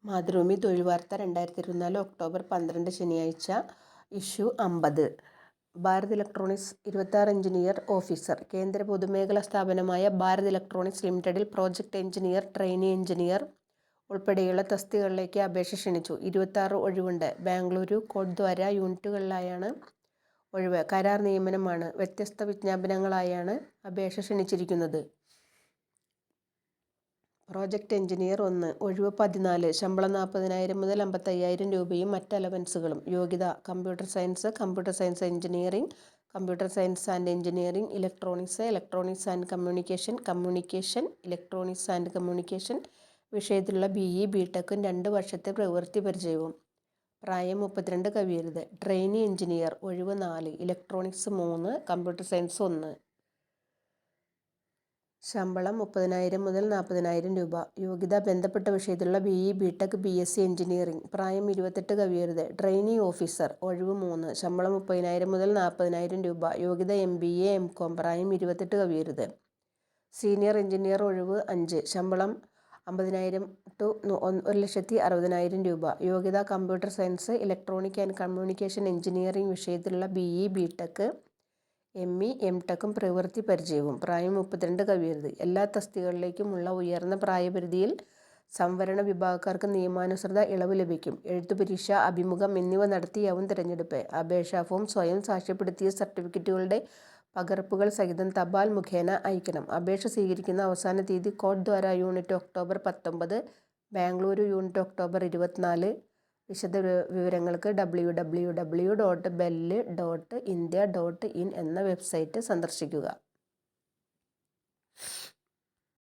മാതൃഭൂമി തൊഴിൽ വാർത്ത 2024 ഒക്ടോബർ 12 ശനിയാഴ്ച. Issue 50. Bharat electronics 26 engineer officer. കേന്ദ്ര പൊതുമേഖലാ സ്ഥാപനമായ ഭാരത് ഇലക്ട്രോണിക്സ് ലിമിറ്റഡിൽ പ്രോജക്ട് എഞ്ചിനീയർ, ട്രെയിനി എഞ്ചിനീയർ ഉൾപ്പെടെയുള്ള തസ്തികകളിലേക്ക് അപേക്ഷ ക്ഷണിച്ചു. 26 ഒഴിവുണ്ട്. ബാംഗ്ലൂരു, കോട്ട്ദ്വാര യൂണിറ്റുകളിലായാണ് ഒഴിവ്. കരാർ നിയമനമാണ്. വ്യത്യസ്ത വിജ്ഞാപനങ്ങളായാണ് അപേക്ഷ ക്ഷണിച്ചിരിക്കുന്നത്. Project engineer 1. ഒഴിവ് 14. ശമ്പളം 40,000 മുതൽ 55,000 രൂപയും മറ്റ് അലവൻസുകളും. യോഗ്യത: computer science, computer science engineering, computer science and engineering, electronics, electronics and communication, communication, electronics and communication വിഷയത്തിലുള്ള BE, BTech 2 വർഷത്തെ പ്രവൃത്തി പരിചയവും. പ്രായം 32 കവിയരുത്. ട്രെയിനി എഞ്ചിനീയർ ഒഴിവ് 4. Electronics 3, computer science 1. ശമ്പളം 30,000 മുതൽ 40,000 രൂപ. യോഗ്യത: ബന്ധപ്പെട്ട വിഷയത്തിലുള്ള BE, BTech, BSc എഞ്ചിനീയറിംഗ്. പ്രായം 28 കവിയരുത്. ട്രെയിനി ഓഫീസർ ഒഴിവ് 3. ശമ്പളം 30,000 മുതൽ 40,000 രൂപ. യോഗ്യത: MBA, MCom. പ്രായം 28 കവിയരുത്. സീനിയർ എഞ്ചിനീയർ ഒഴിവ് 5. ശമ്പളം 50,000 to 1,60,000 രൂപ. യോഗ്യത: computer science, electronic and communication engineering വിഷയത്തിലുള്ള BE, BTech, ME, MTech പ്രവൃത്തി പരിചയവും. പ്രായം 32 കവിയരുത്. എല്ലാ തസ്തികകളിലേക്കുമുള്ള ഉയർന്ന പ്രായപരിധിയിൽ സംവരണ വിഭാഗക്കാർക്ക് നിയമാനുസൃത ഇളവ് ലഭിക്കും. എഴുത്തുപരീക്ഷ, അഭിമുഖം എന്നിവ നടത്തിയാവും തിരഞ്ഞെടുപ്പ്. അപേക്ഷാ ഫോം സ്വയം സാക്ഷ്യപ്പെടുത്തിയ സർട്ടിഫിക്കറ്റുകളുടെ പകർപ്പുകൾ സഹിതം തപാൽ മുഖേന അയക്കണം. അപേക്ഷ സ്വീകരിക്കുന്ന അവസാന തീയതി Kotdwara unit October 19, Bengaluru unit October 24. വിശദ വിവരങ്ങൾക്ക് www.bell.india.in എന്ന വെബ്സൈറ്റ് സന്ദർശിക്കുക.